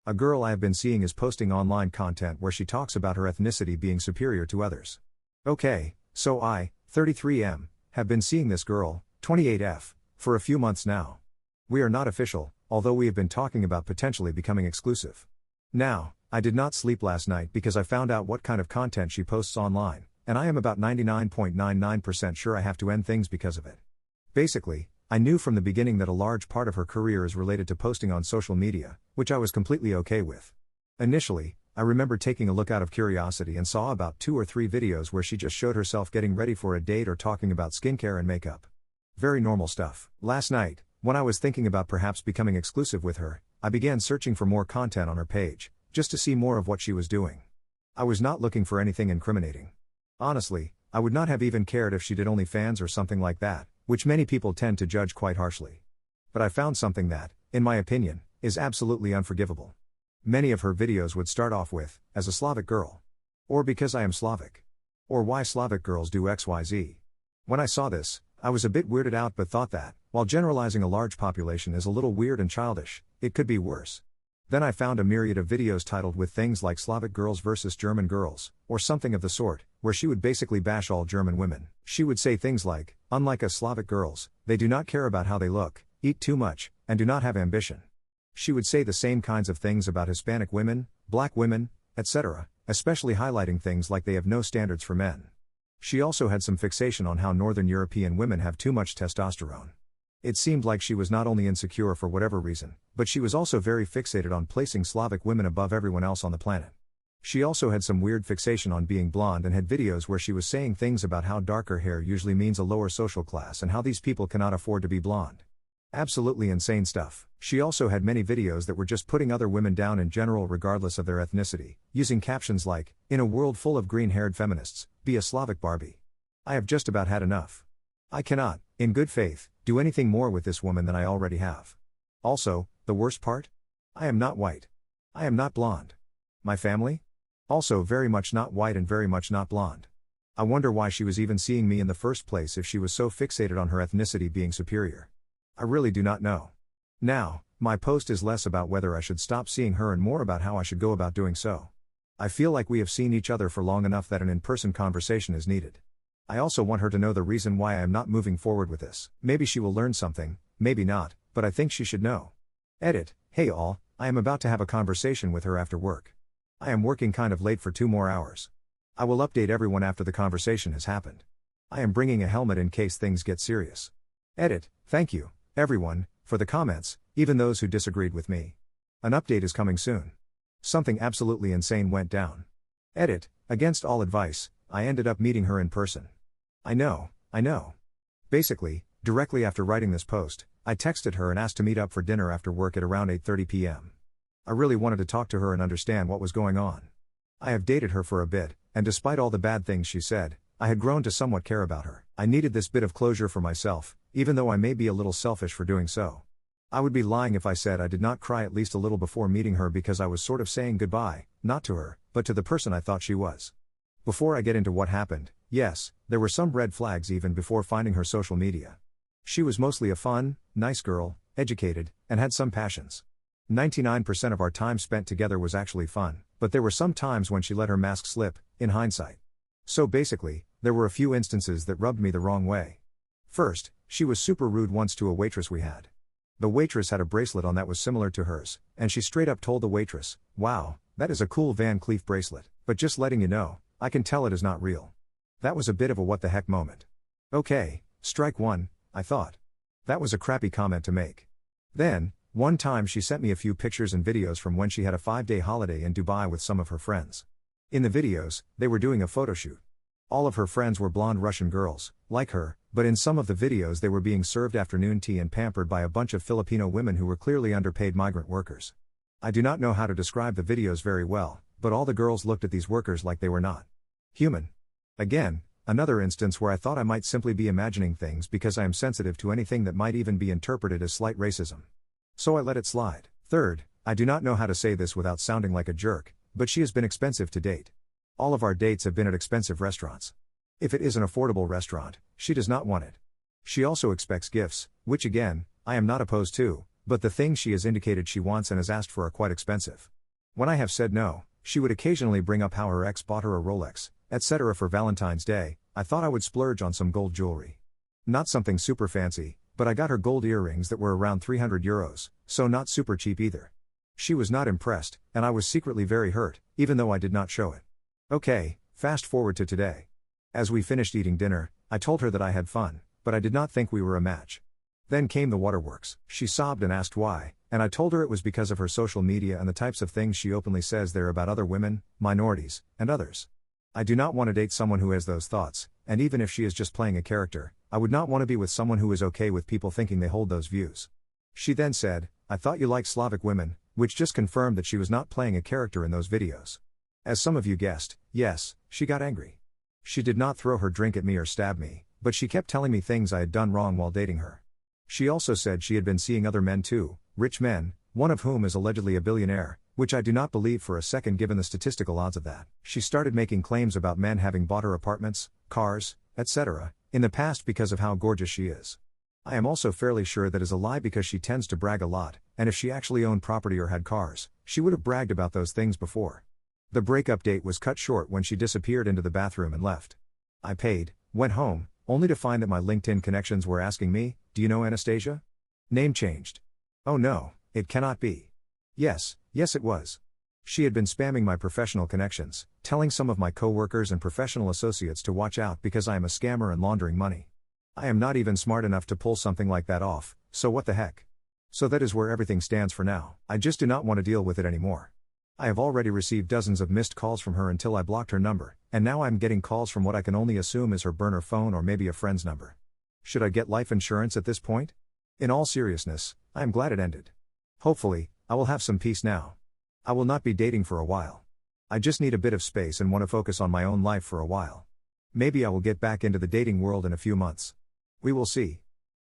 A girl I have been seeing is posting online content where she talks about her ethnicity being superior to others. Okay, so I, 33M, have been seeing this girl, 28F, for a few months now. We are not official, although we have been talking about potentially becoming exclusive. Now, I did not sleep last night because I found out what kind of content she posts online, and I am about 99.99% sure I have to end things because of it. Basically, I knew from the beginning that a large part of her career is related to posting on social media, which I was completely okay with. Initially, I remember taking a look out of curiosity and saw about 2 or 3 videos where she just showed herself getting ready for a date or talking about skincare and makeup. Very normal stuff. Last night, when I was thinking about perhaps becoming exclusive with her, I began searching for more content on her page, just to see more of what she was doing. I was not looking for anything incriminating. Honestly, I would not have even cared if she did OnlyFans or something like that, which many people tend to judge quite harshly. But I found something that, in my opinion, is absolutely unforgivable. Many of her videos would start off with, as a Slavic girl. Or because I am Slavic. Or why Slavic girls do XYZ. When I saw this, I was a bit weirded out but thought that, while generalizing a large population is a little weird and childish, it could be worse. Then I found a myriad of videos titled with things like Slavic girls versus German girls, or something of the sort, where she would basically bash all German women. She would say things like, unlike us Slavic girls, they do not care about how they look, eat too much, and do not have ambition. She would say the same kinds of things about Hispanic women, black women, etc., especially highlighting things like they have no standards for men. She also had some fixation on how Northern European women have too much testosterone. It seemed like she was not only insecure for whatever reason, but she was also very fixated on placing Slavic women above everyone else on the planet. She also had some weird fixation on being blonde and had videos where she was saying things about how darker hair usually means a lower social class and how these people cannot afford to be blonde. Absolutely insane stuff. She also had many videos that were just putting other women down in general regardless of their ethnicity, using captions like, "In a world full of green-haired feminists, be a Slavic Barbie." I have just about had enough. I cannot, in good faith, do anything more with this woman than I already have. Also, the worst part? I am not white. I am not blonde. My family? Also very much not white and very much not blonde. I wonder why she was even seeing me in the first place if she was so fixated on her ethnicity being superior. I really do not know. Now, my post is less about whether I should stop seeing her and more about how I should go about doing so. I feel like we have seen each other for long enough that an in-person conversation is needed. I also want her to know the reason why I am not moving forward with this. Maybe she will learn something, maybe not, but I think she should know. Edit. Hey all, I am about to have a conversation with her after work. I am working kind of late for 2 more hours. I will update everyone after the conversation has happened. I am bringing a helmet in case things get serious. Edit. Thank you, everyone, for the comments, even those who disagreed with me. An update is coming soon. Something absolutely insane went down. Edit. Against all advice, I ended up meeting her in person. I know. Basically, directly after writing this post, I texted her and asked to meet up for dinner after work at around 8:30 p.m. I really wanted to talk to her and understand what was going on. I have dated her for a bit, and despite all the bad things she said, I had grown to somewhat care about her. I needed this bit of closure for myself, even though I may be a little selfish for doing so. I would be lying if I said I did not cry at least a little before meeting her because I was sort of saying goodbye, not to her, but to the person I thought she was. Before I get into what happened, yes, there were some red flags even before finding her social media. She was mostly a fun, nice girl, educated, and had some passions. 99% of our time spent together was actually fun, but there were some times when she let her mask slip, in hindsight. So basically, there were a few instances that rubbed me the wrong way. First, she was super rude once to a waitress we had. The waitress had a bracelet on that was similar to hers, and she straight up told the waitress, "Wow, that is a cool Van Cleef bracelet, but just letting you know, I can tell it is not real." That was a bit of a what the heck moment. Okay, strike one, I thought. That was a crappy comment to make. Then, one time she sent me a few pictures and videos from when she had a 5-day holiday in Dubai with some of her friends. In the videos, they were doing a photo shoot. All of her friends were blonde Russian girls, like her, but in some of the videos they were being served afternoon tea and pampered by a bunch of Filipino women who were clearly underpaid migrant workers. I do not know how to describe the videos very well, but all the girls looked at these workers like they were not human. Again, another instance where I thought I might simply be imagining things because I am sensitive to anything that might even be interpreted as slight racism. So I let it slide. Third, I do not know how to say this without sounding like a jerk, but she has been expensive to date. All of our dates have been at expensive restaurants. If it is an affordable restaurant, she does not want it. She also expects gifts, which again, I am not opposed to, But the things she has indicated she wants and has asked for are quite expensive. When I have said no, she would occasionally bring up how her ex bought her a Rolex, etc. for Valentine's Day. I thought I would splurge on some gold jewelry. Not something super fancy, but I got her gold earrings that were around €300, so not super cheap either. She was not impressed, and I was secretly very hurt, even though I did not show it. Okay, fast forward to today. As we finished eating dinner, I told her that I had fun, but I did not think we were a match. Then came the waterworks. She sobbed and asked why, and I told her it was because of her social media and the types of things she openly says there about other women, minorities, and others. I do not want to date someone who has those thoughts, and even if she is just playing a character, I would not want to be with someone who is okay with people thinking they hold those views. She then said, "I thought you liked Slavic women," which just confirmed that she was not playing a character in those videos. As some of you guessed, yes, she got angry. She did not throw her drink at me or stab me, but she kept telling me things I had done wrong while dating her. She also said she had been seeing other men too, rich men, one of whom is allegedly a billionaire, which I do not believe for a second given the statistical odds of that. She started making claims about men having bought her apartments, cars, etc., in the past because of how gorgeous she is. I am also fairly sure that is a lie because she tends to brag a lot, and if she actually owned property or had cars, she would have bragged about those things before. The breakup date was cut short when she disappeared into the bathroom and left. I paid, went home, only to find that my LinkedIn connections were asking me, "Do you know Anastasia?" Name changed. Oh no, it cannot be. Yes it was. She had been spamming my professional connections, telling some of my coworkers and professional associates to watch out because I am a scammer and laundering money. I am not even smart enough to pull something like that off, so what the heck? So that is where everything stands for now. I just do not want to deal with it anymore. I have already received dozens of missed calls from her until I blocked her number, and now I am getting calls from what I can only assume is her burner phone or maybe a friend's number. Should I get life insurance at this point? In all seriousness, I am glad it ended. Hopefully, I will have some peace now. I will not be dating for a while. I just need a bit of space and want to focus on my own life for a while. Maybe I will get back into the dating world in a few months. We will see.